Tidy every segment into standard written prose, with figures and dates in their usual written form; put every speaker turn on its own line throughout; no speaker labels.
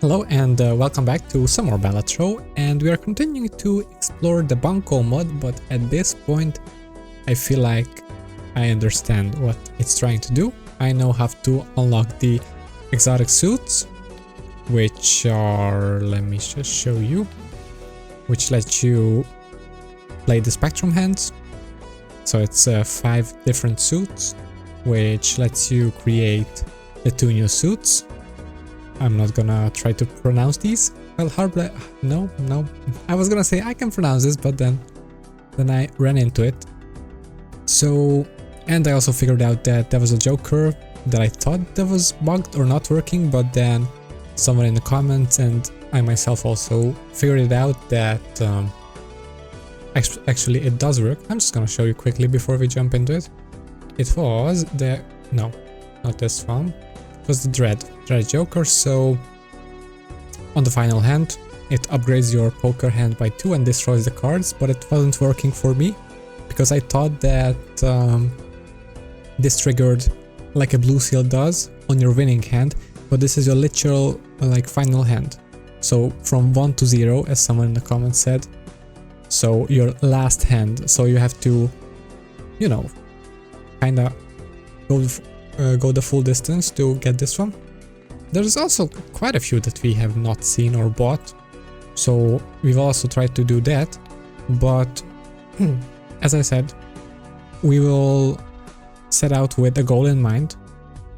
Hello and welcome back to some more Balatro, and we are continuing to explore the Bunco mod, but at this point I feel like I understand what it's trying to do. I know how to unlock the exotic suits, which are, let me just show you, which lets you play the spectrum hands. So it's 5 different suits, which lets you create the 2 new suits. I'm not gonna try to pronounce these. Well, no. I was gonna say I can pronounce this, but then I ran into it. So, and I also figured out that there was a joker that I thought that was bugged or not working, but then someone in the comments and I myself also figured it out that actually it does work. I'm just gonna show you quickly before we jump into it. It was the, no, not this one. It was the Dread Joker. So on the final hand it upgrades your poker hand by 2 and destroys the cards, but it wasn't working for me because I thought that this triggered like a blue seal does on your winning hand, but this is your literal like final hand. So from 1 to 0, as someone in the comments said, so your last hand. So you have to, you know, kinda go the full distance to get this one. There's also quite a few that we have not seen or bought, so we've also tried to do that, but as I said, we will set out with a goal in mind,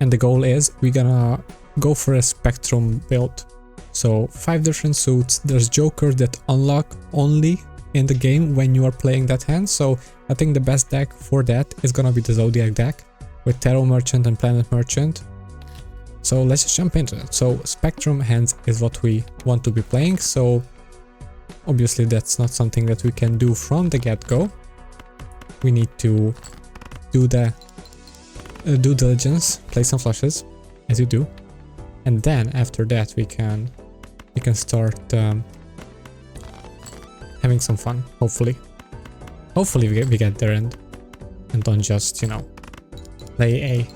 and the goal is we're gonna go for a spectrum build. So 5 different suits. There's jokers that unlock only in the game when you are playing that hand, so I think the best deck for that is gonna be the Zodiac deck with Tarot Merchant and Planet Merchant. So let's just jump into it. So spectrum hands is what we want to be playing, so obviously that's not something that we can do from the get-go. We need to do the due diligence, play some flushes, as you do, and then after that we can start having some fun. Hopefully we get there and don't just, you know, play a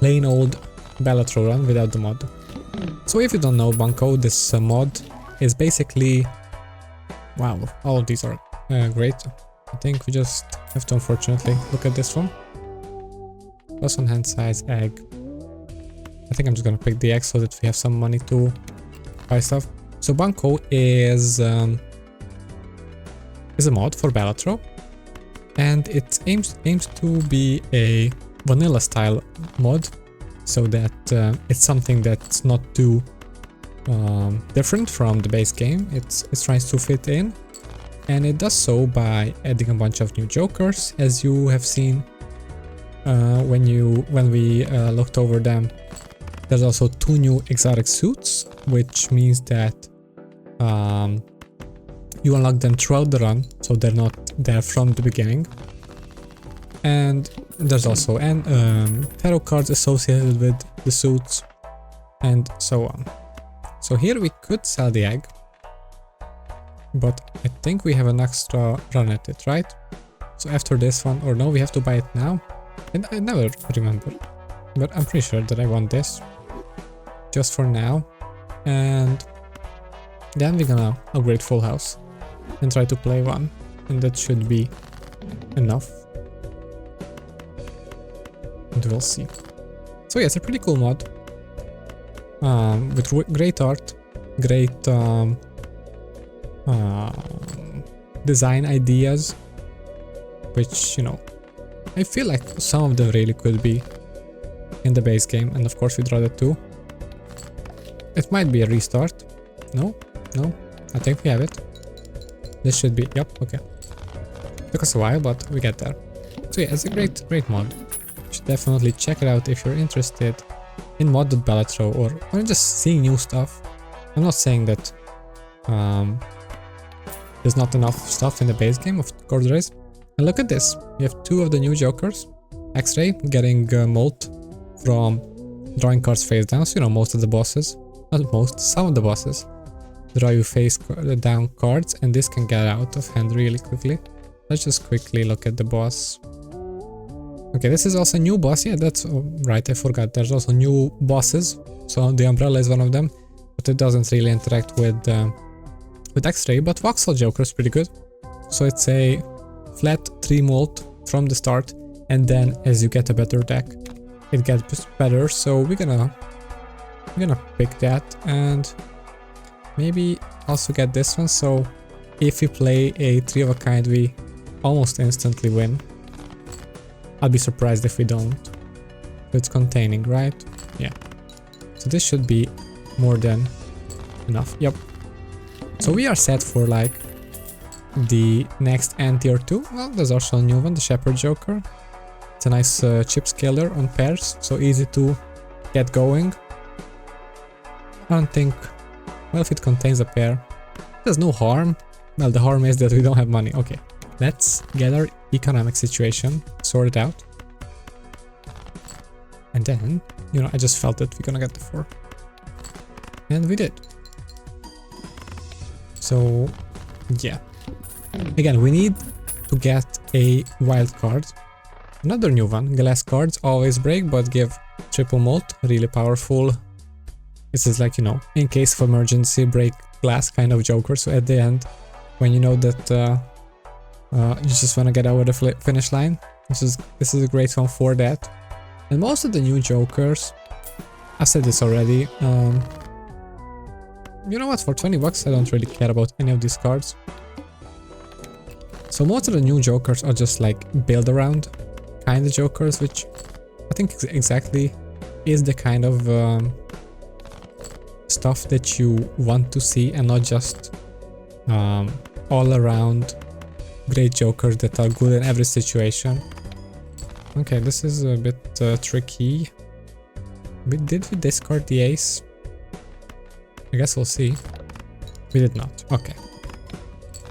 plain old Balatro run without the mod. So if you don't know Bunco, this mod is basically, wow, all of these are great. I think we just have to unfortunately look at this one. Plus 1 hand size, egg. I think I'm just gonna pick the egg so that we have some money to buy stuff. So Bunco is a mod for Balatro, and it aims to be a vanilla style mod, so that it's something that's not too different from the base game. It tries to fit in, and it does so by adding a bunch of new jokers, as you have seen when we looked over them. There's also 2 new exotic suits, which means that you unlock them throughout the run, so they're not there from the beginning. And there's also tarot cards associated with the suits, and so on. So here we could sell the egg, but I think we have an extra run at it, right? So after this one, or no, we have to buy it now? And I never remember, but I'm pretty sure that I want this just for now, and then we're gonna upgrade full house and try to play 1, and that should be enough. And we'll see. So yeah, it's a pretty cool mod with great art, great design ideas, which, you know, I feel like some of them really could be in the base game, and of course we draw that too. It might be a restart. No, I think we have it. This should be, yep, okay. Took us a while, but we get there. So yeah, it's a great mod. Definitely check it out if you're interested in modded Balatro or just seeing new stuff. I'm not saying that there's not enough stuff in the base game, of course there is. And look at this, we have 2 of the new jokers. X-Ray getting molt from drawing cards face down, so you know most of the bosses, not most, some of the bosses draw you face down cards, and this can get out of hand really quickly. Let's just quickly look at the boss. Okay, this is also a new boss. Yeah, that's right, I forgot. There's also new bosses. So the umbrella is one of them. but it doesn't really interact with X-ray. But Voxel Joker is pretty good. So it's a flat 3 mult from the start, and then as you get a better deck, it gets better. So we're gonna pick that, and maybe also get this one. So if we play a 3 of a kind, we almost instantly win. I'll be surprised if we don't. It's containing, right? Yeah. So this should be more than enough. Yep. So we are set for like the next N tier 2. Well, there's also a new one, the Shepherd Joker. It's a nice chip scaler on pairs, so easy to get going. I don't think... Well, if it contains a pair, there's no harm. Well, the harm is that we don't have money. Okay, let's get our economic situation sorted out. And then, you know, I just felt that we're gonna get the 4. And we did. So, yeah. Again, we need to get a wild card. Another new one. Glass cards always break but give triple mult. Really powerful. This is like, you know, in case of emergency, break glass kind of Joker. So at the end, when you know that you just want to get over the finish line, this is a great one for that. And most of the new Jokers, I said this already, you know what, for 20 bucks I don't really care about any of these cards. So most of the new Jokers are just like build around kind of Jokers, which I think exactly is the kind of stuff that you want to see, and not just all around great Jokers that are good in every situation. Okay, this is a bit tricky. Did we discard the ace? I guess we'll see. We did not. Okay,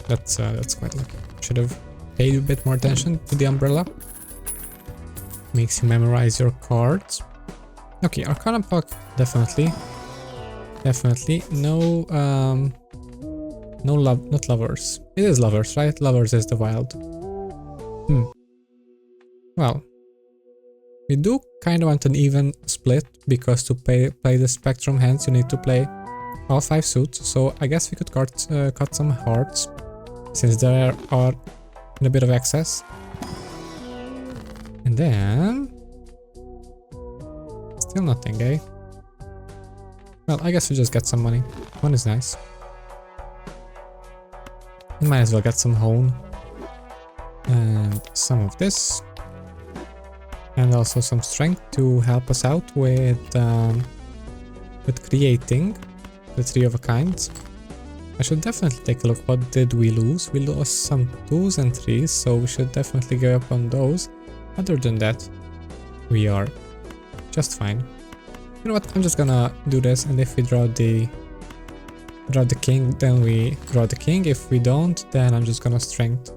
that's quite lucky. Should have paid a bit more attention to the umbrella. Makes you memorize your cards. Okay, Arcana Puck, definitely. No, no love, not lovers. It is lovers, right? Lovers is the wild. Well, we do kind of want an even split, because to play the spectrum hands, you need to play all 5 suits. So I guess we could cut some hearts, since there are in a bit of excess. And then... still nothing, eh? Well, I guess we just get some money. 1 is nice. We might as well get some hone. And some of this. And also some strength to help us out with creating the 3 of a kind. I should definitely take a look. What did we lose? We lost some 2s and 3s, so we should definitely give up on those. Other than that, we are just fine. You know what? I'm just gonna do this, and if we draw the king, then we draw the king. If we don't, then I'm just gonna strength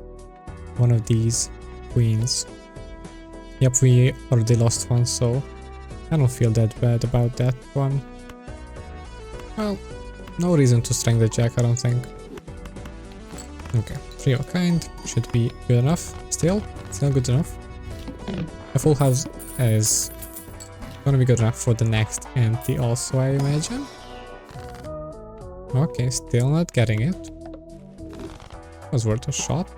one of these queens. Yep, we already lost one, so I don't feel that bad about that one. Well, no reason to strength the jack, I don't think. Okay, 3 of a kind should be good enough. Still good enough. A full house is gonna be good enough for the next ante also, I imagine. Okay, still not getting it. Was worth a shot.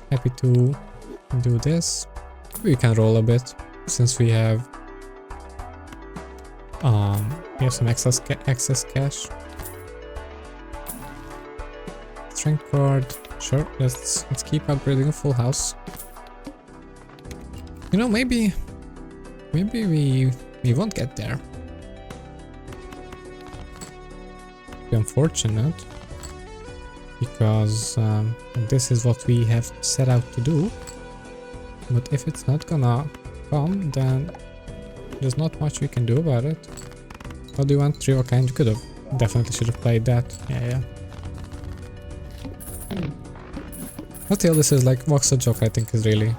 Happy to do this. We can roll a bit, since we have some excess cash. Strength card. Sure, let's keep upgrading a full house. You know, maybe we won't get there. Be unfortunate, because this is what we have set out to do. But if it's not gonna come, then there's not much we can do about it. What do you want? 3 of a kind? You could have. Definitely should have played that. Yeah. But still, this is like Voxel Joker, I think, is really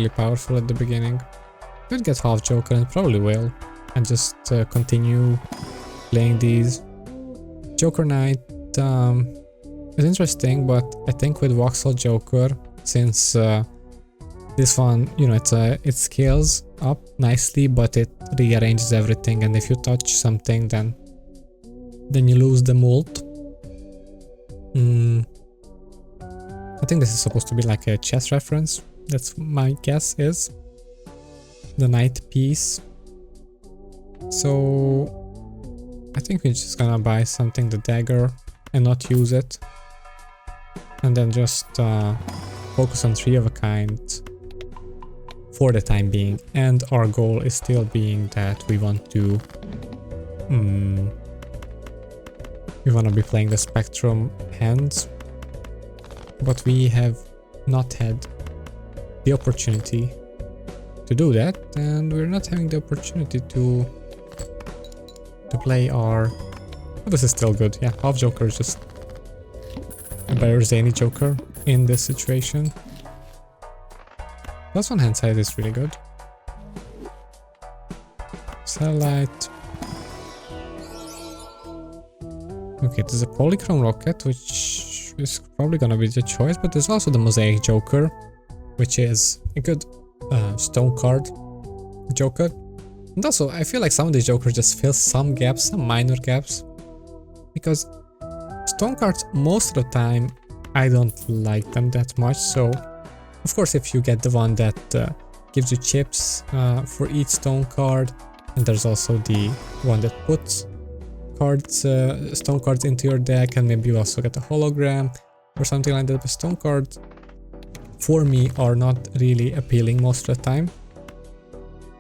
powerful at the beginning. Could get half Joker, and probably will, and just continue playing these. Joker Knight is interesting, but I think with Voxel Joker, since this one, you know, it scales up nicely, but it rearranges everything, and if you touch something, then then you lose the mult. I think this is supposed to be like a chess reference. That's my guess is. The knight piece. So I think we're just gonna buy something, the dagger, and not use it. And then just focus on 3 of a kind for the time being. And our goal is still being that we want to be playing the spectrum hands, but we have not had the opportunity to do that, and we're not having the opportunity to play our... Oh, this is still good. Yeah, half joker is just a better zany joker in this situation. Plus 1 hand size is really good. Satellite. Okay, there's a polychrome rocket, which is probably gonna be the choice, but there's also the mosaic joker, which is a good stone card joker. And also, I feel like some of these jokers just fill some gaps, some minor gaps, because stone cards, most of the time, I don't like them that much. So, of course, if you get the one that gives you chips for each stone card, and there's also the one that puts cards, stone cards into your deck, and maybe you also get a hologram or something like that. But stone cards, for me, are not really appealing most of the time.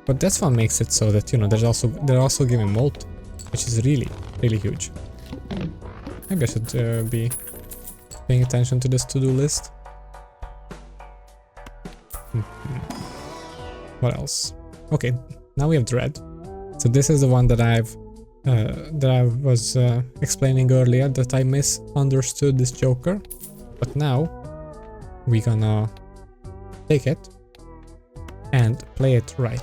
But that's what makes it so that, you know, they're also giving mult, which is really, really huge. Maybe I should be paying attention to this to-do list. What else? Okay, now we have Dread. So this is the one that I was explaining earlier, that I misunderstood this joker. But now we're gonna take it and play it right.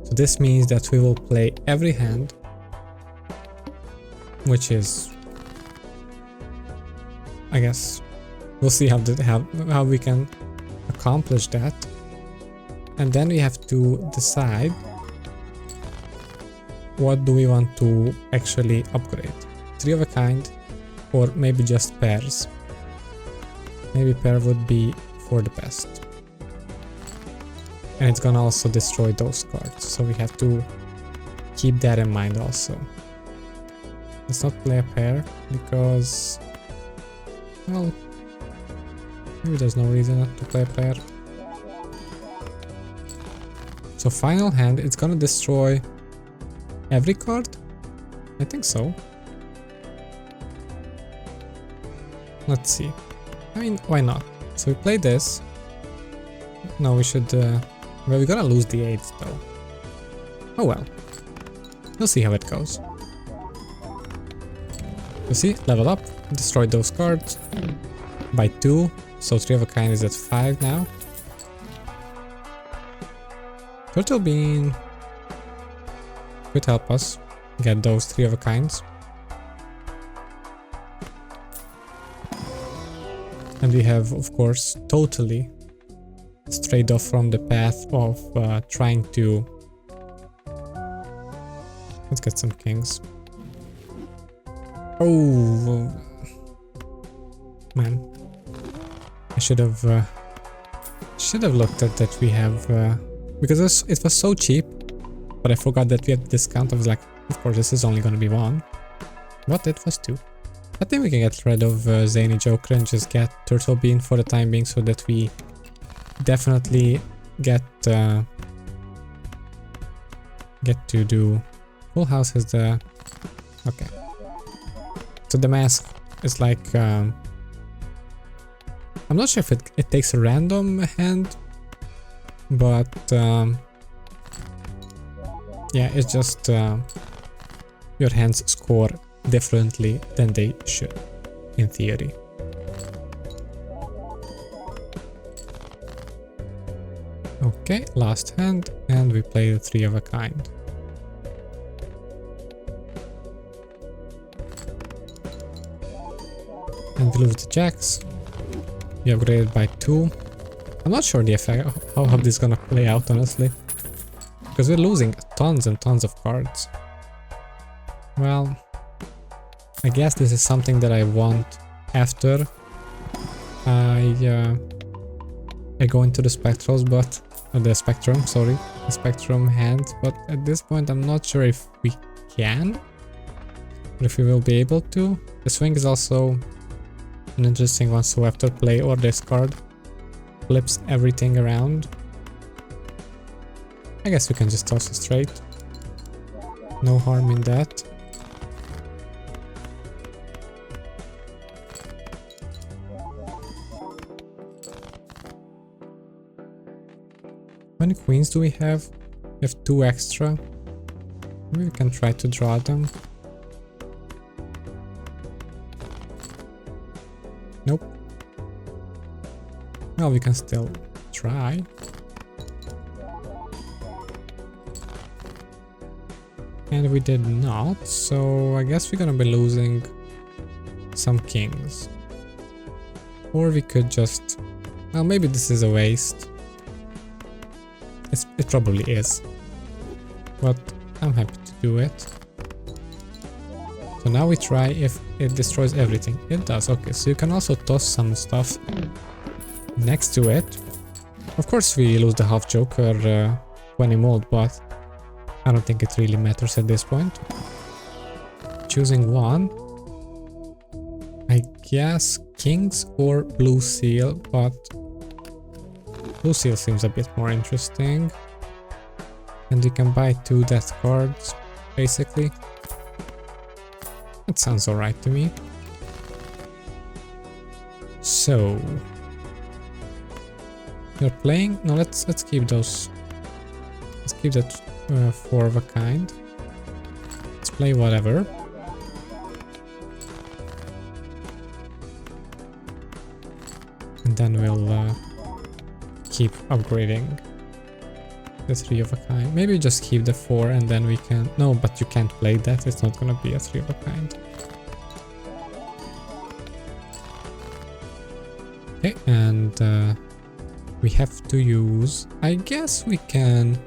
So this means that we will play every hand, which is, I guess, we'll see how we can accomplish that. And then we have to decide what do we want to actually upgrade. 3 of a kind, or maybe just pairs. Maybe pair would be for the best. And it's gonna also destroy those cards, so we have to keep that in mind also. Let's not play a pair, because, well, maybe there's no reason not to play a pair. So final hand, it's gonna destroy every card? I think so. Let's see. I mean, why not? So we play this. No, we should... well, we're gonna lose the 8th though. Oh well. We'll see how it goes. You see, level up, destroy those cards by 2. So 3 of a kind is at 5 now. Turtle Bean could help us get those 3 of a kinds. And we have, of course, totally strayed off from the path of trying to... Let's get some kings. Oh, man. I should have looked at that we have... because it was so cheap, but I forgot that we had the discount. I was like, of course, this is only gonna be 1. But it was 2. I think we can get rid of Zany Joker and just get Turtle Bean for the time being, so that we definitely get to do... Full House is the... Okay. So the mask is like... I'm not sure if it takes a random hand, but yeah, it's just your hands score differently than they should, in theory. Okay, last hand, and we play the 3 of a kind. And we lose the jacks. We upgraded by 2. I'm not sure the effect, how this is gonna play out, honestly. Because we're losing a tons and tons of cards. Well, I guess this is something that I want after I go into the spectrals, but the spectrum, sorry, the spectrum hand. But at this point, I'm not sure if we can, or if we will be able to. The swing is also an interesting one. So after play or discard, flips everything around. I guess we can just toss it straight. No harm in that. How many queens do we have? We have 2 extra. Maybe we can try to draw them. Nope. Well, we can still try. And we did not, so I guess we're gonna be losing some kings. Or we could just... well, maybe this is a waste. It probably is. But I'm happy to do it. So now we try if it destroys everything. It does, okay. So you can also toss some stuff next to it. Of course we lose the half joker 20 mold, but I don't think it really matters at this point. Choosing one. I guess kings or blue seal, but blue seal seems a bit more interesting. And you can buy 2 death cards, basically. That sounds alright to me. So you're playing? No, let's keep those. Let's keep that 4 of a kind. Let's play whatever. And then we'll keep upgrading the 3 of a kind. Maybe just keep the 4 and then we can... no, but you can't play that. It's not gonna be a 3 of a kind. Okay, and we have to use... I guess we can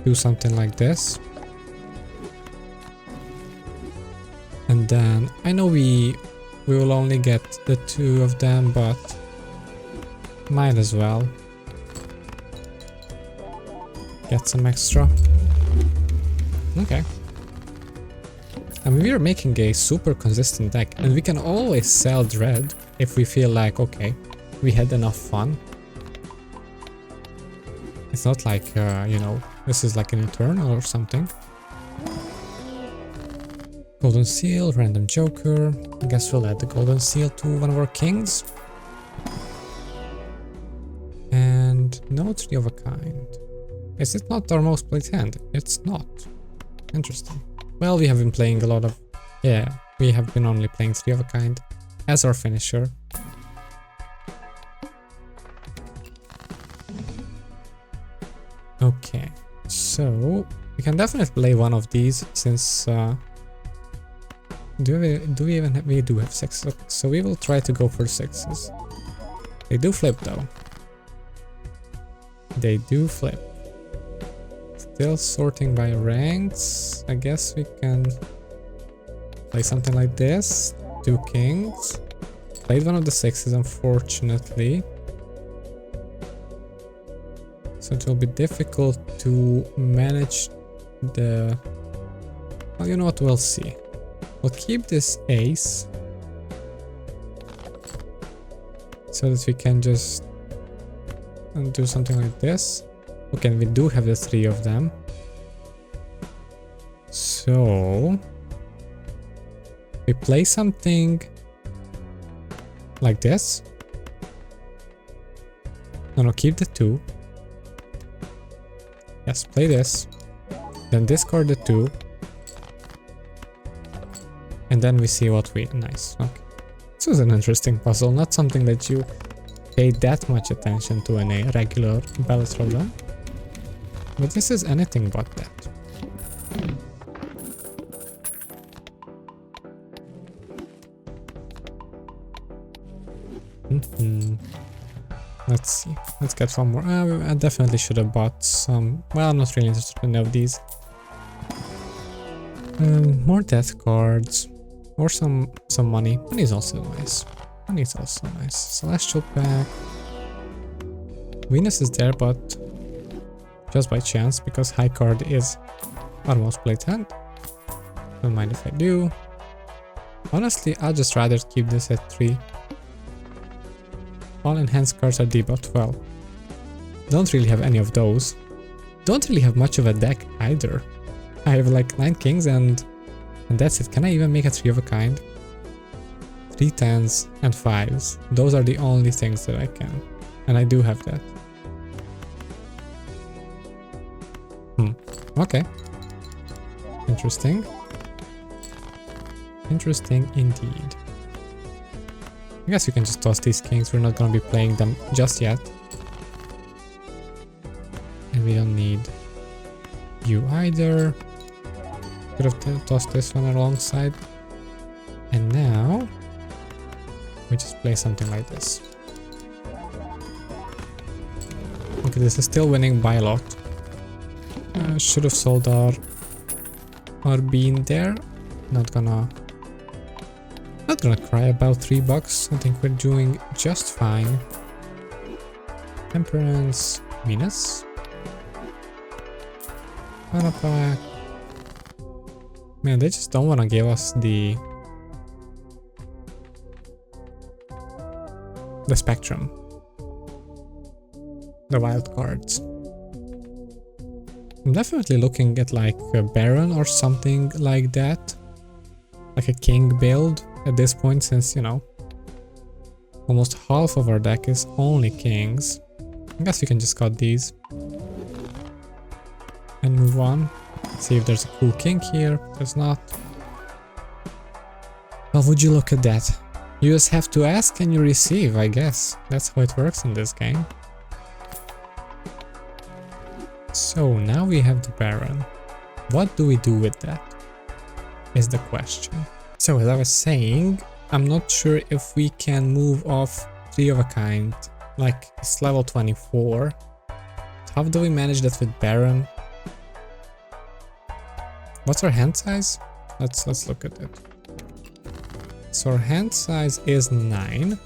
do something like this. And then I know we will only get the 2 of them, but might as well get some extra. Okay. I mean, we are making a super consistent deck, and we can always sell Dread if we feel like, okay, we had enough fun. It's not like, you know, this is like an Eternal or something. Golden Seal, Random Joker. I guess we'll add the Golden Seal to one of our kings. And no 3 of a kind. Is it not our most played hand? It's not. Interesting. Well, we have been playing a lot of... yeah, we have been only playing 3 of a kind as our finisher. Okay, so we can definitely play one of these since... do we even have... we do have 6. Okay, so we will try to go for 6s. They do flip though. They do flip. Still sorting by ranks. I guess we can play something like this. 2 kings. Played one of the 6s, unfortunately. So it will be difficult to manage the... well, you know what, we'll see. We'll keep this ace so that we can just do something like this. Okay, we do have the 3 of them. So we play something like this. No, keep the 2. Yes, play this. Then discard the 2. And then we see what we... nice. Okay. This was an interesting puzzle. Not something that you pay that much attention to in a regular Balatro run. But this is anything but that. Let's see. Let's get one more. I definitely should have bought some. Well, I'm not really interested in any of these. More death cards. Or some money. Money is also nice. Money is also nice. Celestial pack. Venus is there, but just by chance, because high card is almost played hand. Don't mind if I do. Honestly, I'd just rather keep this at 3. All enhanced cards are debuffed. Well, don't really have any of those. Don't really have much of a deck either. I have like 9 kings and that's it. Can I even make a 3 of a kind? 3 10s and 5s. Those are the only things that I can. And I do have that. Okay. Interesting. Interesting indeed. I guess you can just toss these kings. We're not gonna be playing them just yet. And we don't need you either. Could have tossed this one alongside. And now we just play something like this. Okay, this is still winning by a lot. Should have sold our bean there. Not gonna cry about $3. I think we're doing just fine. Temperance, Venus. Mana pack. Man, they just don't want to give us the spectrum. The wild cards. I'm definitely looking at like a Baron or something like that. Like a king build at this point, since, you know, almost half of our deck is only kings. I guess we can just cut these. And move on. See if there's a cool king here. There's not. Well, would you look at that? You just have to ask and you receive, I guess. That's how it works in this game. So now we have the Baron. What do we do with that? Is the question. So as I was saying, I'm not sure if we can move off 3 of a kind. Like it's level 24. How do we manage that with Baron? What's our hand size? Let's look at it. So our hand size is 9.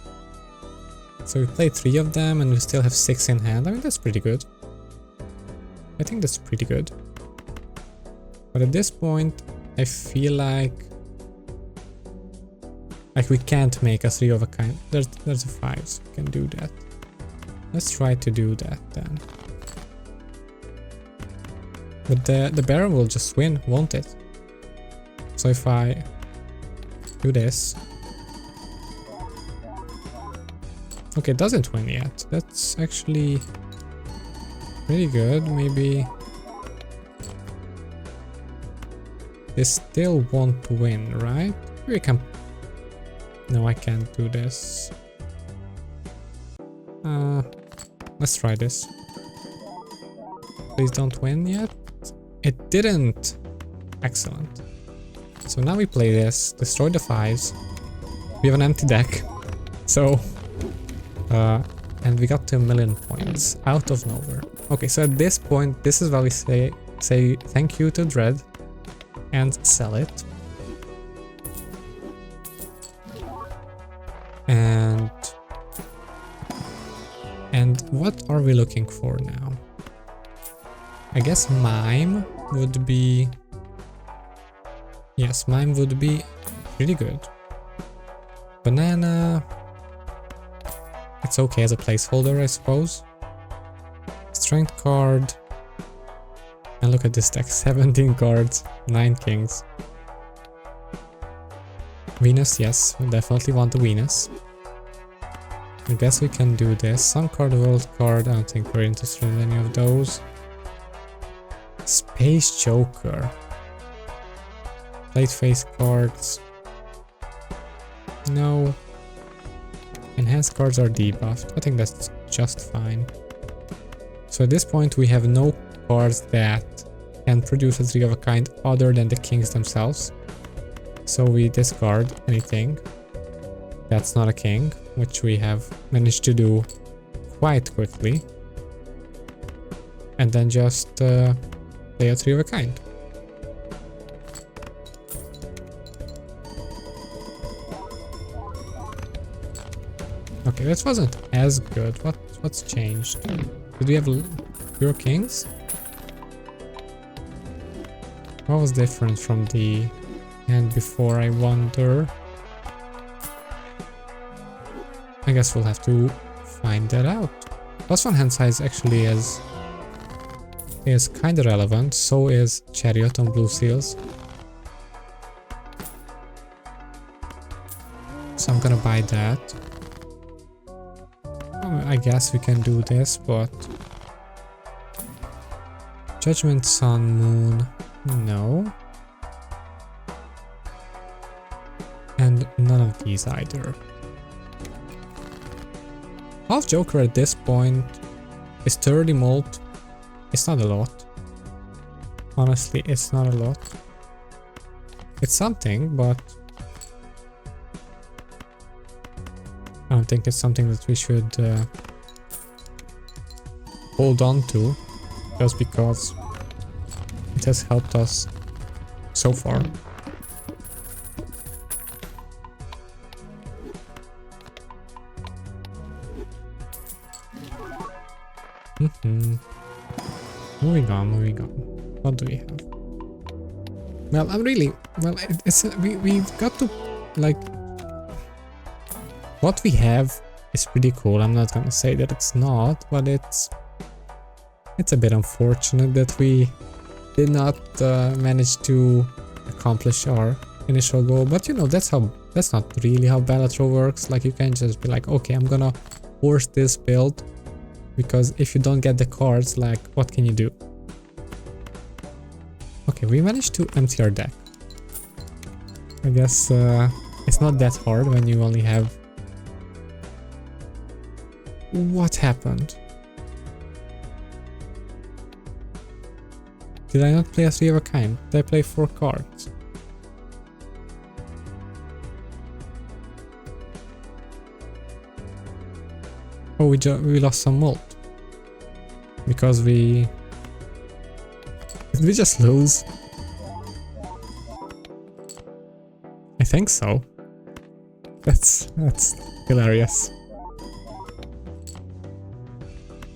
So we play 3 of them and we still have 6 in hand. I mean, that's pretty good. I think that's pretty good. But at this point, I feel like we can't make a 3 of a kind. There's a 5, so we can do that. Let's try to do that then. But the Baron will just win, won't it? So if I do this... Okay, it doesn't win yet. That's actually pretty good. Maybe this still won't win, right? We can... No, I can't do this. Let's try this. Please don't win yet. It didn't. Excellent. So now we play this, destroy the 5s. We have an empty deck. So, and we got to 1,000,000 points out of nowhere. Okay, so at this point, this is where we say thank you to Dread and sell it. And what are we looking for now? I guess Mime would be... Yes, Mime would be pretty good. Banana... It's okay as a placeholder, I suppose. Strength card. And look at this deck, 17 cards, 9 kings. Venus, yes, we definitely want the Venus. I guess we can do this. Sun card, world card, I don't think we're interested in any of those. Space Joker. Plate face cards. No. Enhanced cards are debuffed. I think that's just fine. So at this point we have no cards that can produce a 3 of a kind other than the kings themselves. So we discard anything that's not a king, which we have managed to do quite quickly. And then just play a 3 of a kind. Okay, this wasn't as good. What's changed? Did we have pure kings? What was different from the hand before, I wonder? I guess we'll have to find that out. +1 hand size actually is kind of relevant. So is Chariot on blue seals. So I'm gonna buy that. I guess we can do this, but Judgment Sun Moon, no. And none of these either. Half Joker at this point is 30 mult. It's not a lot. Honestly, it's not a lot. It's something, but I don't think it's something that we should hold on to just because it has helped us so far. Moving on. What do we have? Well, we've got to, like, what we have is pretty cool. I'm not gonna say that it's not, but it's a bit unfortunate that we did not manage to accomplish our initial goal. But you know, that's not really how Balatro works. Like, you can't just be like, okay, I'm gonna force this build, because if you don't get the cards, like, what can you do? Okay, we managed to empty our deck. I guess it's not that hard when you only have... What happened? Did I not play a 3 of a kind? Did I play 4 cards? Oh, we lost some mult. Because we... Did we just lose? I think so. That's hilarious.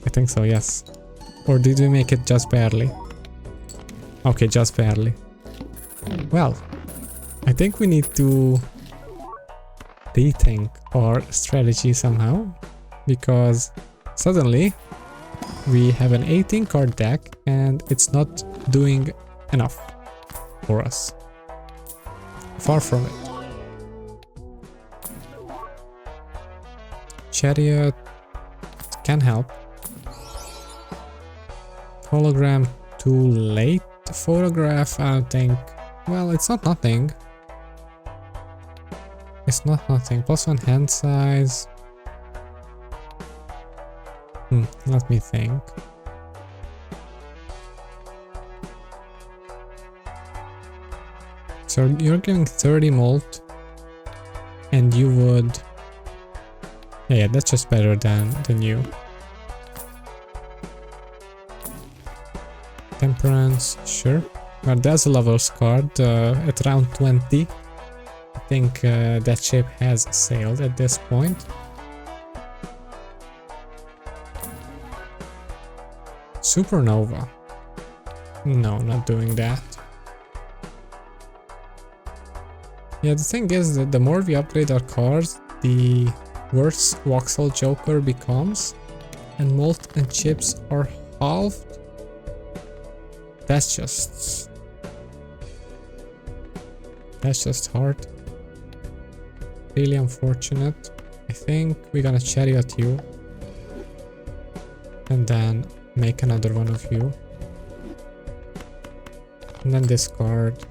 I think so, yes. Or did we make it just barely? Okay, just barely. Well, I think we need to rethink our strategy somehow, because suddenly we have an 18 card deck and it's not doing enough for us. Far from it. Chariot can help. Hologram too late. Photograph, I don't think. Well, it's not nothing. It's not nothing. +1 hand size. Let me think. So you're giving 30 mult, and you would... Yeah, that's just better than you. Temperance, sure. Well, there's a levels card at round 20. I think that ship has sailed at this point. Supernova. No, not doing that. Yeah, the thing is that the more we upgrade our cards, the worse Voxel Joker becomes, and mult and chips are halved. That's just hard. Really unfortunate. I think we're gonna chariot you and then make another one of you, and then discard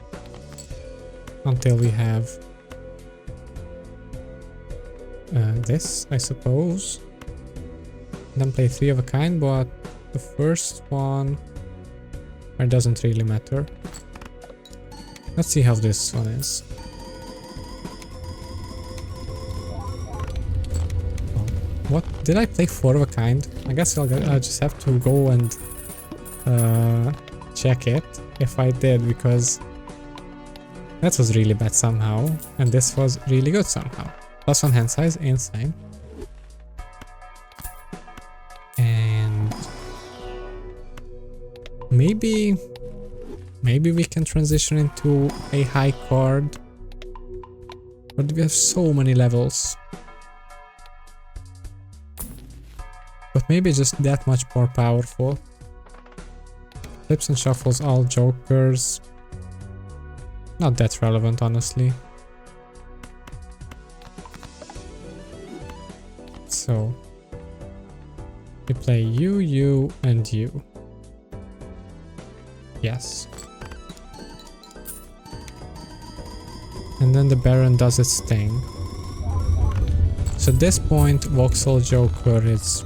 until we have this, I suppose. Then play 3 of a kind, but the first one, it doesn't really matter. Let's see how this one is. What? Did I play 4 of a kind? I guess I'll just have to go and check it if I did, because that was really bad somehow, and this was really good somehow. +1 hand size, insane. And maybe we can transition into a high card. But we have so many levels. But maybe just that much more powerful. Flips and shuffles, all jokers. Not that relevant, honestly. So we play you, you, and you. Yes. And then the Baron does its thing. So at this point, Voxel Joker is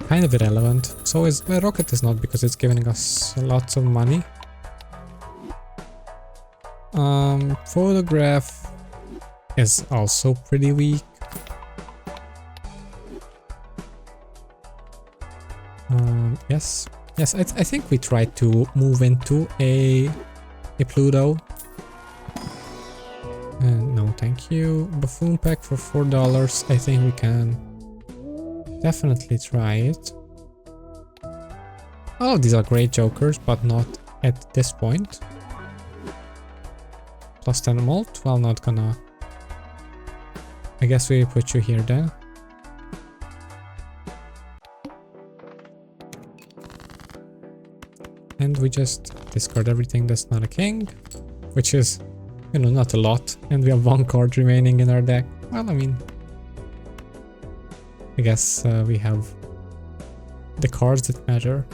kind of irrelevant. So is well, Rocket is not, because it's giving us lots of money. Photograph is also pretty weak. Yes, I think we tried to move into a Pluto. No, thank you. Buffoon pack for $4. I think we can definitely try it. All of these are great jokers, but not at this point. +10 mult. Well, not gonna. I guess we put you here then. And we just discard everything that's not a king, which is, you know, not a lot. And we have 1 card remaining in our deck. Well, I mean, I guess we have the cards that matter.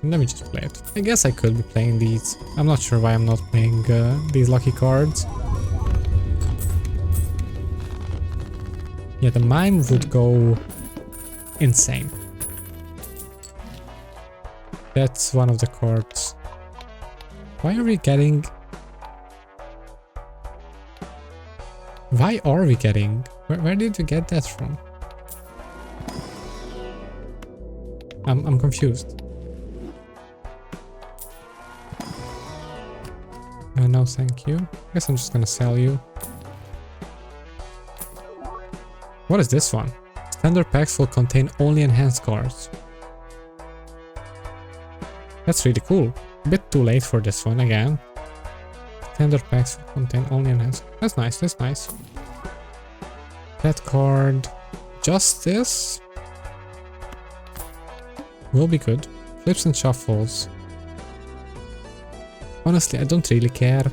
Let me just play it. I guess I could be playing these. I'm not sure why I'm not playing these lucky cards. Yeah, the Mime would go insane. That's one of the cards. Why are we getting... Why are we getting... Where did we get that from? I'm confused. No, thank you. I guess I'm just gonna sell you. What is this one? Standard packs will contain only enhanced cards. That's really cool. A bit too late for this one again. Standard packs will contain only enhanced. That's nice, that's nice. That card. Justice will be good. Flips and shuffles. Honestly, I don't really care.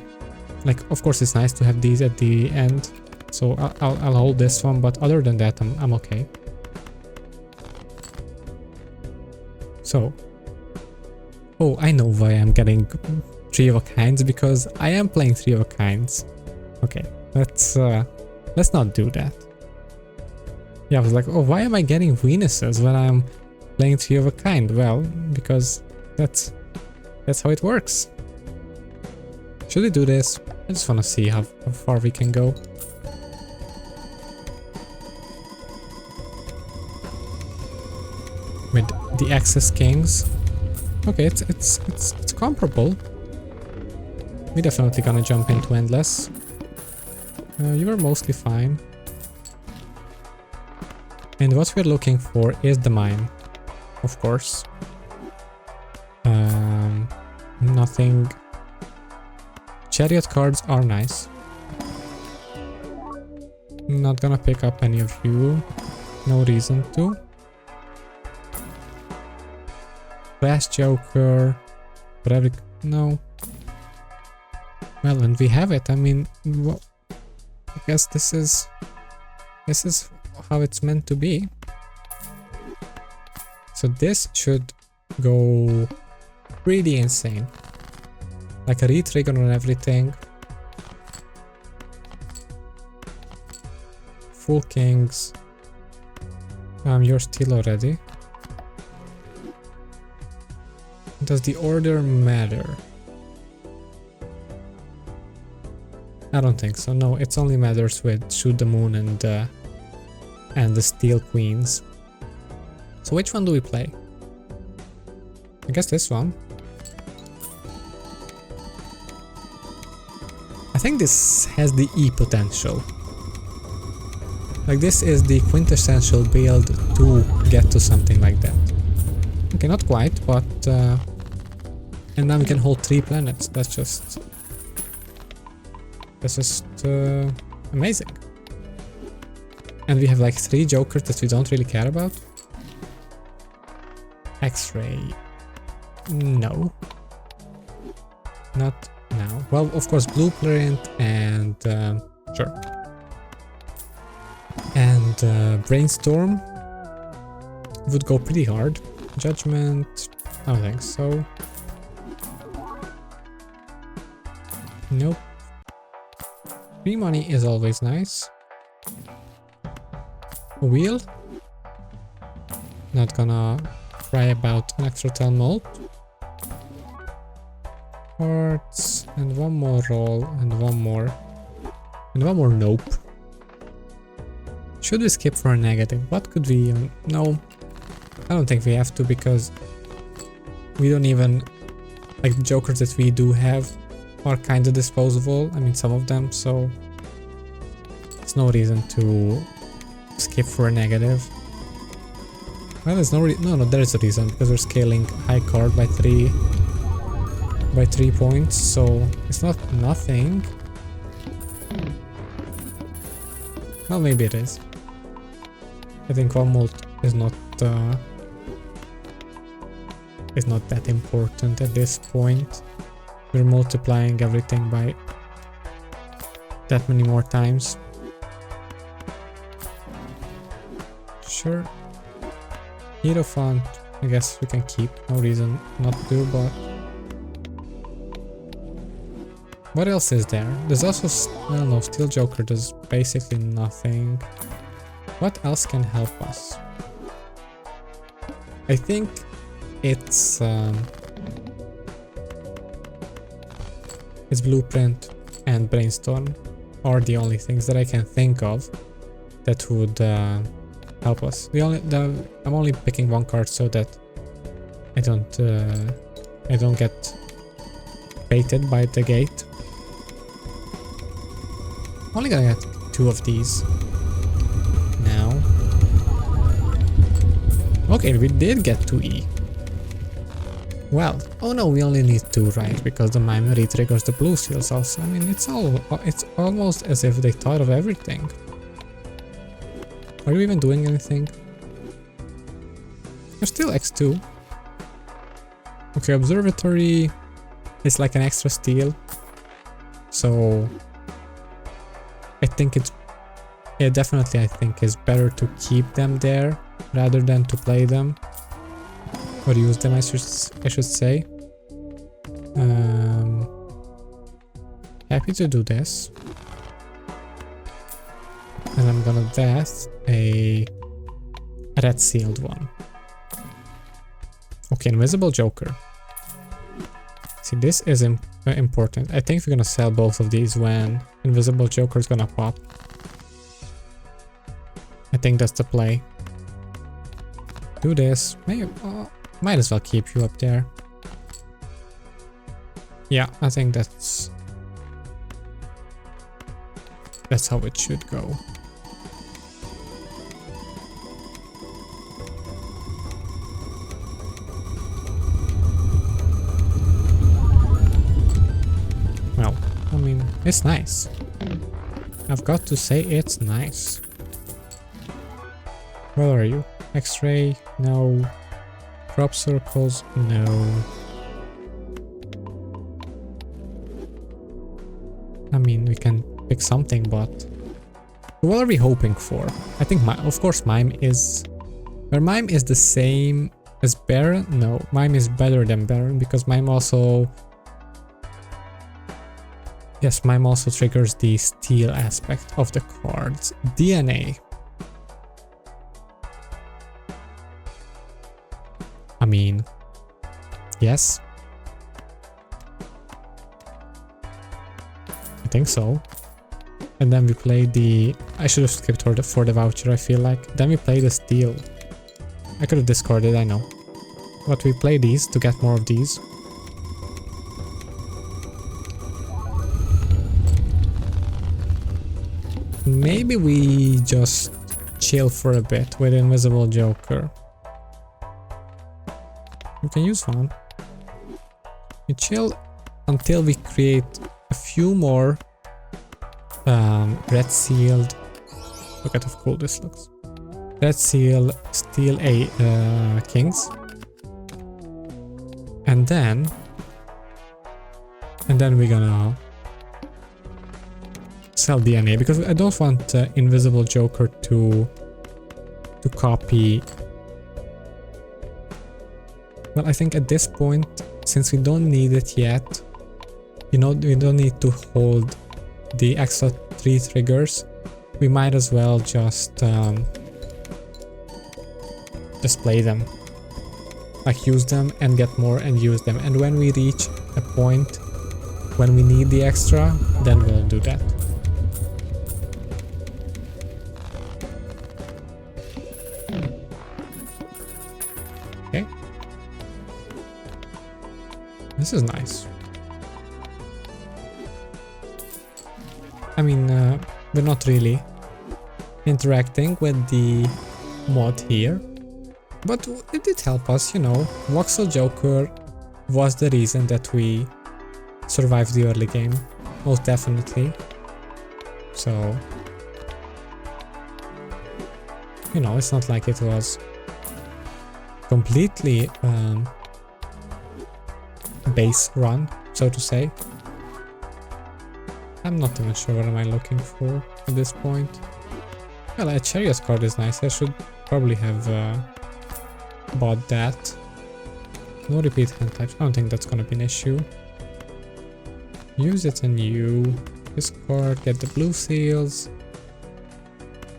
Like, of course it's nice to have these at the end. So I'll hold this one, but other than that, I'm okay. So. Oh, I know why I'm getting 3 of a kinds, because I am playing 3 of a kinds. Okay, let's not do that. Yeah, I was like, oh, why am I getting Venuses when I'm playing 3 of a kind? Well, because that's how it works. Should we do this? I just want to see how far we can go. With the Access Kings. Okay, it's comparable. We're definitely gonna jump into Endless. You are mostly fine. And what we're looking for is the Mime, of course. Nothing. Chariot cards are nice. Not gonna pick up any of you. No reason to. Flash Joker. Whatever. No. Well, and we have it. I mean, well, I guess this is how it's meant to be. So this should go pretty insane. Like a re-trigger on everything. Full kings. You're still already. Does the order matter? I don't think so. No, it only matters with Shoot the Moon and and the steel queens. So which one do we play? I guess this one. I think this has the E potential. Like this is the quintessential build to get to something like that. Okay, not quite, but and now we can hold 3 planets. That's just amazing. And we have like 3 jokers that we don't really care about. X-ray. No. Not now. Well, of course, blueprint and sure. And brainstorm would go pretty hard. Judgment, I don't think so. Nope. Free money is always nice. Wheel. Not gonna cry about an extra 10 mold. Hearts, and one more roll, and one more. And one more nope. Should we skip for a negative? What could we even... No. I don't think we have to, because we don't even... Like, the jokers that we do have are kinda disposable. I mean, some of them, so... There's no reason to skip for a negative. Well, there's no no, there is a reason, because we're scaling high card by 3 points, so it's not nothing. Well, maybe it is. I think one mold is not that important at this point. We're multiplying everything by that many more times. Sure. Hierophant, I guess we can keep. No reason not to, but... What else is there? There's also... I don't know, Steel Joker does basically nothing. What else can help us? I think it's Blueprint and Brainstorm are the only things that I can think of that would help us. I'm only picking one card so that I don't get baited by the gate. Only gonna get 2 of these now. Okay, we did get 2E. Well, oh no, we only need 2, right? Because the Mime re-triggers the blue seals also. I mean, it's almost as if they thought of everything. Are you even doing anything? You're still X2. Okay, Observatory is like an extra steel. So I think it's... Yeah, definitely I think it's better to keep them there rather than to play them. Or use them, I should say. Happy to do this. And I'm gonna death a red sealed one. Okay, Invisible Joker. See, this is important. I think we're gonna sell both of these when Invisible Joker is gonna pop. I think that's the play. Do this. Maybe, might as well keep you up there. Yeah, I think that's how it should go. Well, I mean, it's nice. I've got to say it's nice. Where are you? X-ray? No. Crop circles? No. I mean, we can pick something, but what are we hoping for? I think, of course, Mime is... Where Mime is the same as Baron? No, Mime is better than Baron, because Mime also... Yes, Mime also triggers the steel aspect of the cards. DNA. I mean, yes. I think so. And then we play the... I should have skipped for the voucher, I feel like. Then we play the steel. I could have discarded, I know. But we play these to get more of these. Maybe we just chill for a bit with Invisible Joker. We can use one. We chill until we create a few more red sealed. Look at how cool this looks. Red seal steel kings, and then we're gonna sell DNA because I don't want Invisible Joker to copy. Well, I think at this point, since we don't need it yet, you know, we don't need to hold the extra 3 triggers. We might as well just play them, like use them and get more and use them. And when we reach a point when we need the extra, then we'll do that. Okay. This is nice. I mean, we're not really interacting with the mod here, but it did help us, you know. Voxel Joker was the reason that we survived the early game, most definitely. So, you know, it's not like it was completely base run, so to say. I'm not even sure what am I looking for at this point. Well, a Chariot card is nice. I should probably have bought that. No repeat hand types. I don't think that's gonna be an issue. Use it and you discard, get the blue seals.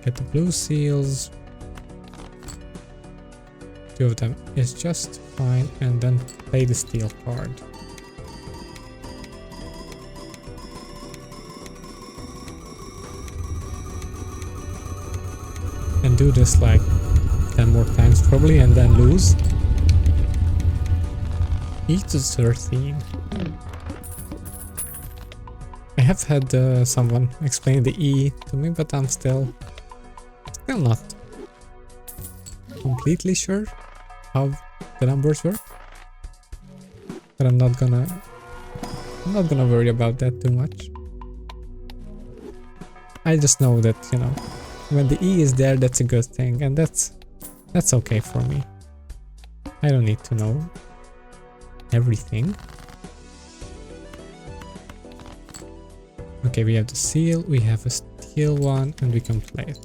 Get the blue seals. 2 of them is just fine, and then play the steel card. And do this like 10 more times probably, and then lose. E to 13. I have had someone explain the E to me, but I'm still not completely sure how the numbers work. But I'm not gonna worry about that too much. I just know that, you know, when the E is there, that's a good thing, and that's okay for me. I don't need to know everything. Okay, we have the seal, we have a steel one, and we can play it.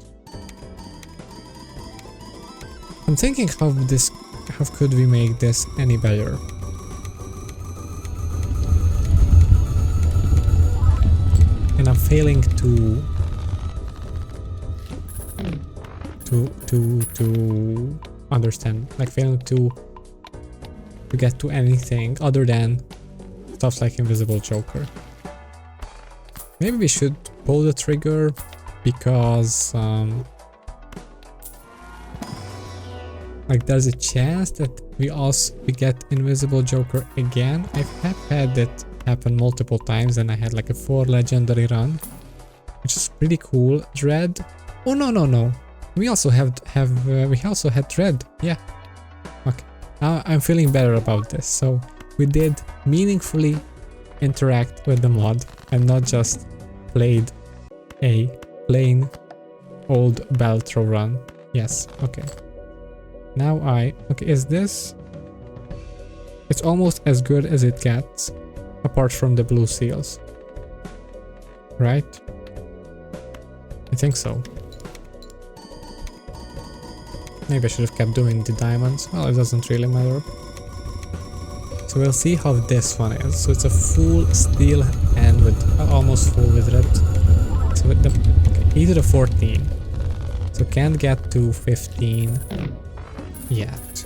I'm thinking how could we make this any better? And I'm failing to understand, like failing to get to anything other than stuff like Invisible Joker. Maybe we should pull the trigger because like there's a chance that we get Invisible Joker again. I have had that happen multiple times, and I had like a 4 legendary run, which is pretty cool. Dread. Oh no. We also had Dread. Yeah. Okay. Now I'm feeling better about this. So we did meaningfully interact with the mod and not just played a plain old Balatro run. Yes. Okay. Now okay, is this? It's almost as good as it gets, apart from the blue seals. Right? I think so. Maybe I should have kept doing the diamonds. Well, it doesn't really matter. So we'll see how this one is. So it's a full steel hand with almost full with red. So with the okay, E to the 14. So can't get to 15 yet.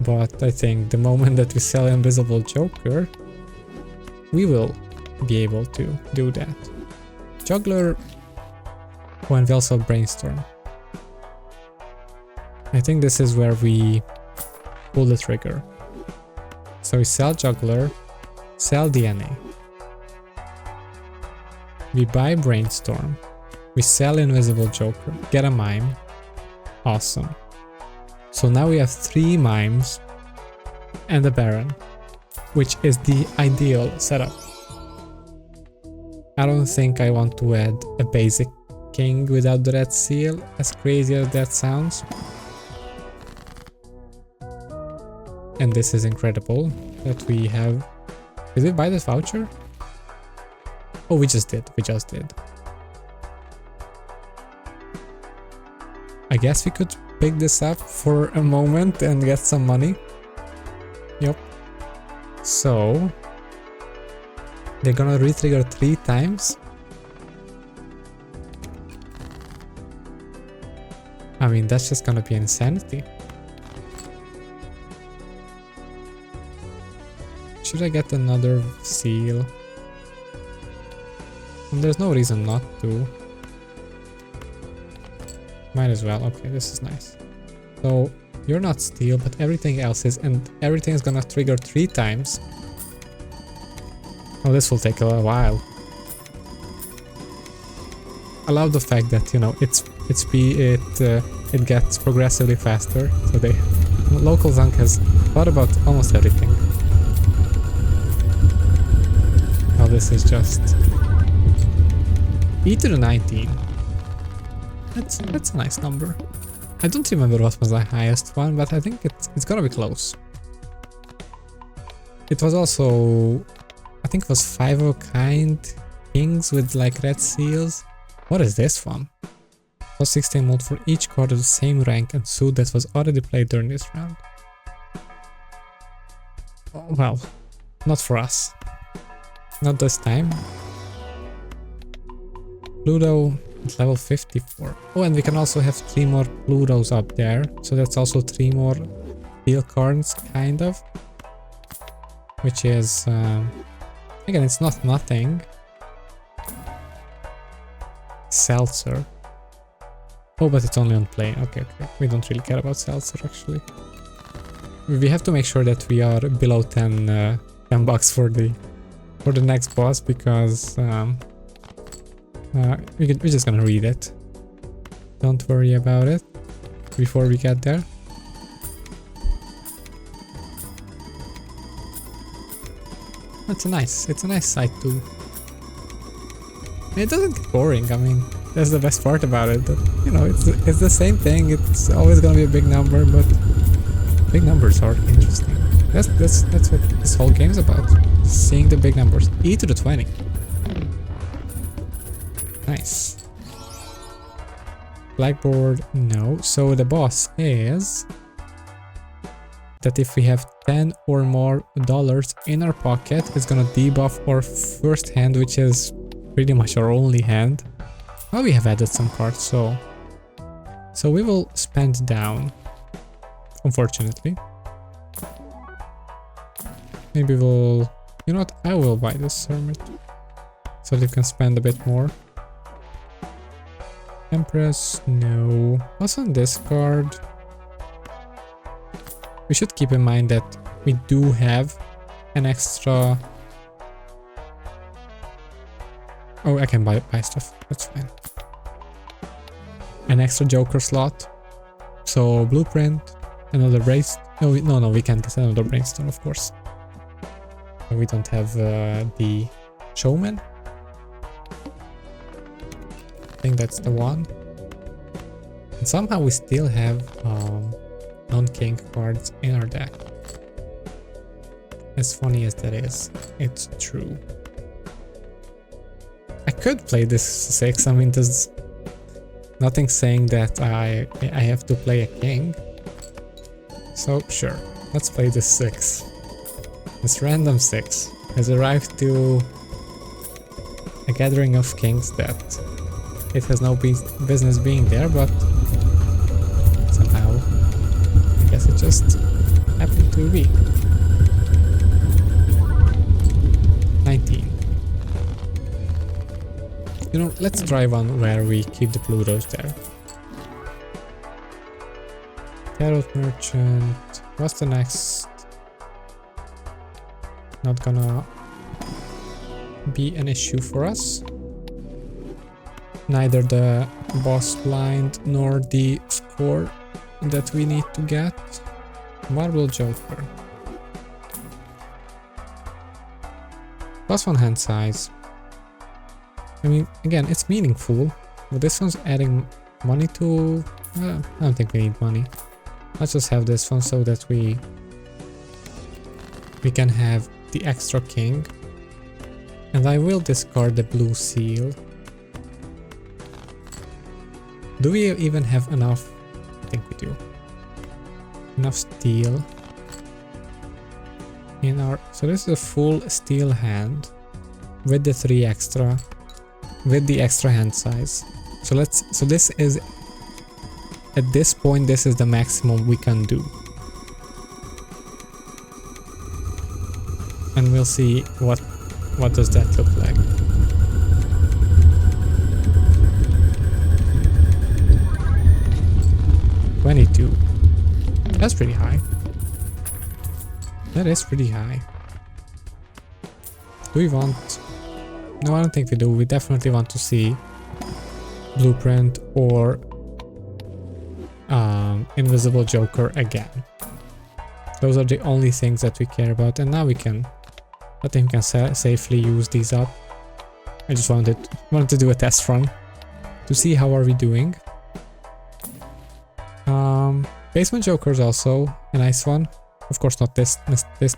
But I think the moment that we sell Invisible Joker, we will be able to do that. Juggler. Oh, and we also brainstorm. I think this is where we pull the trigger. So we sell Juggler, sell DNA. We buy Brainstorm. We sell Invisible Joker, get a Mime. Awesome. So now we have 3 Mimes and a Baron, which is the ideal setup. I don't think I want to add a basic king without the red seal, as crazy as that sounds. And this is incredible that we have... Did we buy this voucher? Oh, we just did. I guess we could pick this up for a moment and get some money. Yep. So... they're gonna re-trigger 3 times. I mean, that's just gonna be insanity. Should I get another seal? And there's no reason not to. Might as well. Okay, this is nice. So, you're not steel, but everything else is, and everything is gonna trigger 3 times. Oh, this will take a while. I love the fact that, you know, it gets progressively faster. So local Zunk has thought about almost everything. Now this is just e to the 19. That's a nice number. I don't remember what was the highest one, but I think it's gonna be close. It was also, I think it was 5 of a kind kings with like red seals. What is this one? Plus 16 mode for each card of the same rank and suit that was already played during this round. Oh, well, not for us. Not this time. Pluto at level 54. Oh, and we can also have 3 more Plutos up there. So that's also 3 more steel cards, kind of. Which is... again, it's not nothing. Seltzer. Oh, but it's only on play. Okay. We don't really care about Seltzer, actually. We have to make sure that we are below 10 bucks for the next boss, because we're just gonna read it. Don't worry about it before we get there. It's a nice sight too. It doesn't get boring. I mean, that's the best part about it. That, you know, it's the same thing. It's always gonna be a big number, but big numbers are interesting. That's what this whole game's about. Seeing the big numbers. E to the 20. Nice. Blackboard, no. So the boss is that if we have 10 or more dollars in our pocket, it's gonna debuff our first hand, which is pretty much our only hand. Well, we have added some cards, so we will spend down, unfortunately. Maybe we'll... You know what? I will buy this Hermit, so you can spend a bit more. Empress, no. Also on this card, we should keep in mind that we do have an extra... Oh, I can buy stuff. That's fine. An extra Joker slot. So blueprint, another brace. No, we can't get another brainstorm, of course. We don't have the showman. I think that's the one. And somehow we still have non-king cards in our deck. As funny as that is, it's true. I could play this 6. I mean, there's nothing saying that I have to play a king. So sure, let's play this 6. This random 6 has arrived to a gathering of kings that it has no business being there, but somehow I guess it just happened to be. 19. You know, let's try one where we keep the Plutos there. Tarot Merchant. What's the next? Not gonna be an issue for us. Neither the boss blind nor the score that we need to get. Marble Joker. +1 hand size. I mean, again, it's meaningful, but this one's adding money to... I don't think we need money. Let's just have this one so that we can have the extra king. And I will discard the blue seal. Do we even have enough? I think we do. Enough steel in our... So this is a full steel hand with the 3 extra, with the extra hand size. So this is, at this point, this is the maximum we can do. And we'll see what does that look like. $22. That's pretty high. That is pretty high. Do we want... No, I don't think we do. We definitely want to see Blueprint or Invisible Joker again. Those are the only things that we care about. And now we can... I think we can safely use these up. I just wanted to do a test run to see how are we doing. Basement Joker is also a nice one. Of course not this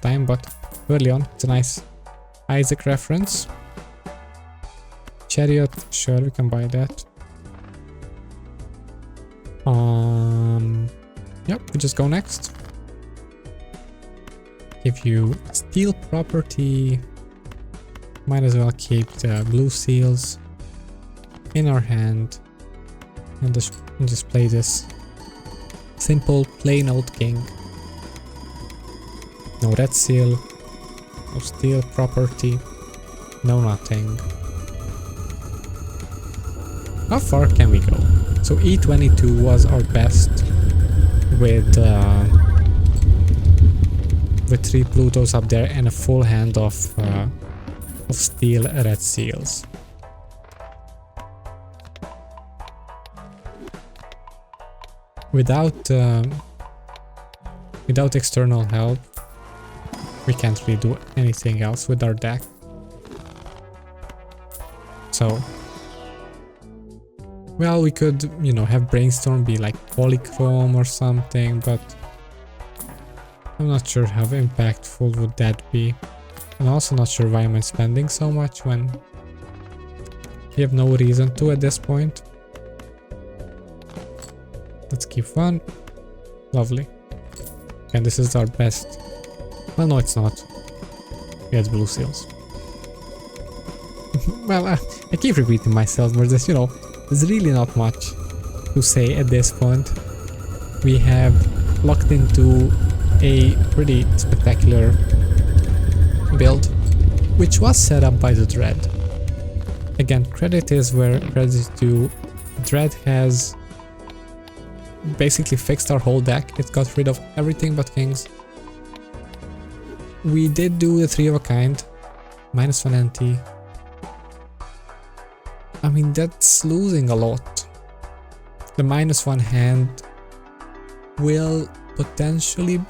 time, but early on. It's a nice Isaac reference. Chariot, sure, we can buy that. Yep, we just go next. Give you steel property. Might as well keep the blue seals in our hand and just play this simple plain old king. No red seal, no steel property, no nothing. How far can we go? So E22 was our best with 3 Plutos up there and a full hand of steel red seals. Without external help, we can't really do anything else with our deck. So, well, we could, you know, have Brainstorm be like Polychrome or something, but I'm not sure how impactful would that be. I'm also not sure why am I spending so much when we have no reason to at this point. Let's keep one. Lovely. And this is our best. Well, no, it's not. We had blue seals. Well, I keep repeating myself, but there's, you know, there's really not much to say at this point. We have locked into a pretty spectacular build, which was set up by the Dread. Again, credit is where credit is due. Dread has basically fixed our whole deck. It got rid of everything but kings. We did do the 3 of a kind, -1 NT. I mean, that's losing a lot. The -1 hand will potentially...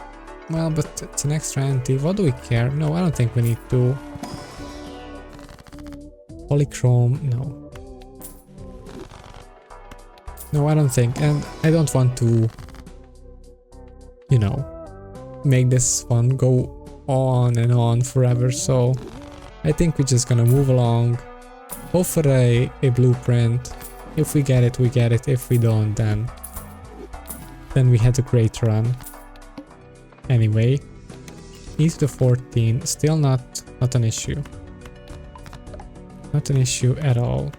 Well, but it's an extra NT. What do we care? No, I don't think we need to. Polychrome, no. No, I don't think. And I don't want to, you know, make this one go on and on forever. So I think we're just gonna move along. Hope for a blueprint. If we get it, we get it. If we don't, then we had a great run. Anyway, ease to 14, still not an issue. Not an issue at all.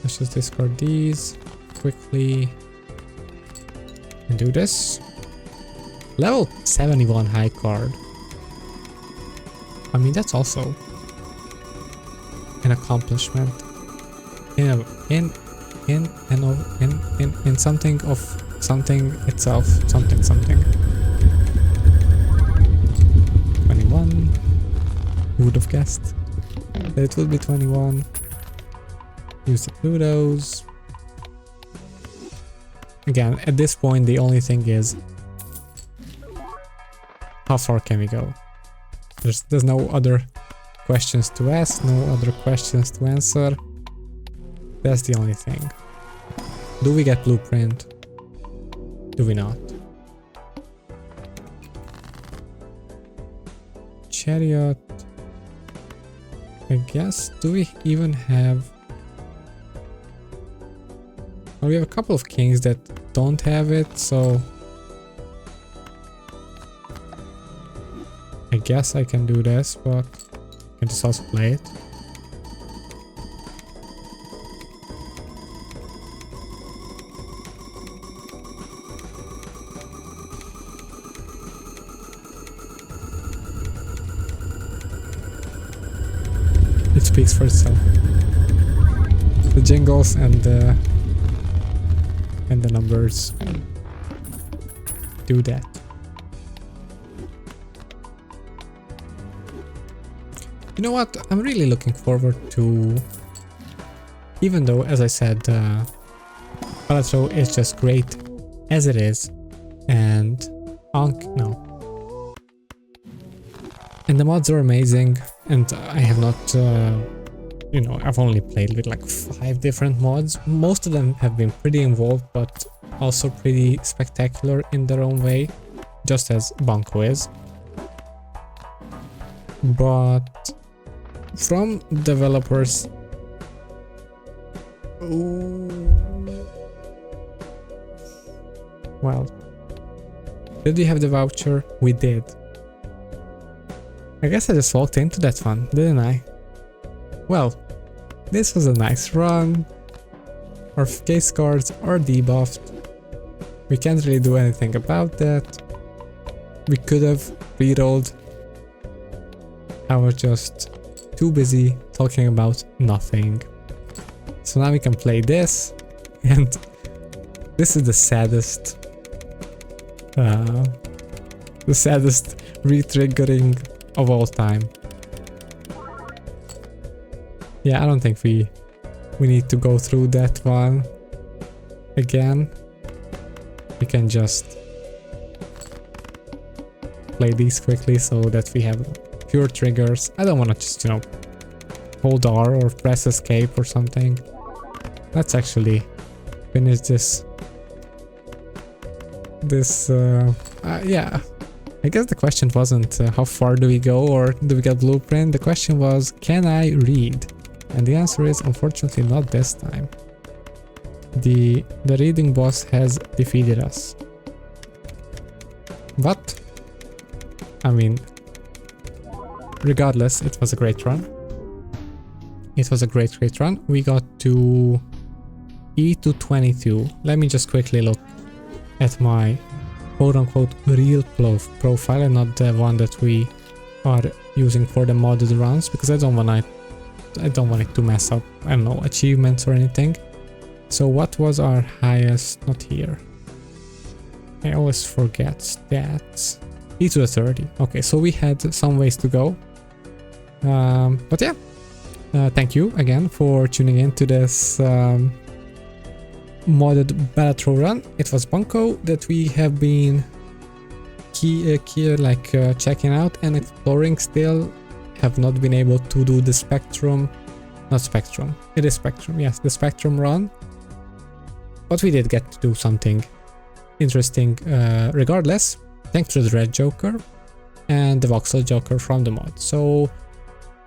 Let's just discard these quickly and do this. Level 71 high card. I mean, that's also a an accomplishment in something of something itself, something. 21. Who would have guessed that it would be 21? Use the Plutos. Again, at this point, the only thing is how far can we go? There's no other questions to ask, no other questions to answer. That's the only thing. Do we get blueprint? Do we not? Chariot. I guess. Do we even have... Well, we have a couple of kings that don't have it, so... I guess I can do this, but I can just also play it. It speaks for itself. The jingles and the numbers do that. You know what? I'm really looking forward to, even though, as I said, Balatro is just great as it is, and and the mods are amazing, and I have not, you know, I've only played with like 5 different mods. Most of them have been pretty involved, but also pretty spectacular in their own way, just as Bunco is. But from developers, well, did we have the voucher? We did. I guess I just walked into that one, didn't I? Well, this was a nice run. Our case cards are debuffed. We can't really do anything about that. We could have rerolled. I was just too busy talking about nothing. So now we can play this, and this is the saddest re-triggering of all time. Yeah, I don't think we need to go through that one again. We can just play these quickly so that we have pure triggers. I don't want to just, you know, hold R or press escape or something. Let's actually finish this. Yeah. I guess the question wasn't how far do we go or do we get blueprint. The question was, can I read? And the answer is unfortunately not this time. The reading boss has defeated us. But, I mean, regardless, it was a great run. It was a great run. We got to E222. Let me just quickly look at my quote-unquote real profile and not the one that we are using for the modded runs, because I don't want it to mess up, I don't know, achievements or anything. So what was our highest? Not here. I always forget stats. E230. Okay, so we had some ways to go. But yeah, thank you again for tuning in to this modded Balatro run. It was Bunco that we have been checking out and exploring. Still have not been able to do the Spectrum, not Spectrum, it is Spectrum, yes, the Spectrum run. But we did get to do something interesting regardless, thanks to the Red Joker and the Voxel Joker from the mod. So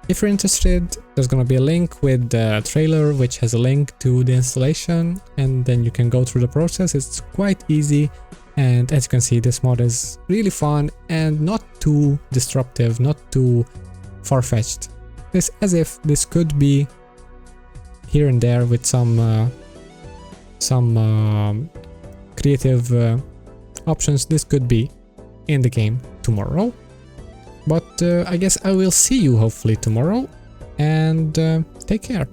if you're interested, there's gonna be a link with the trailer, which has a link to the installation, and then you can go through the process. It's quite easy, and as you can see, this mod is really fun and not too disruptive, not too far-fetched. It's as if this could be here and there with some creative options. This could be in the game tomorrow. But I guess I will see you hopefully tomorrow and take care.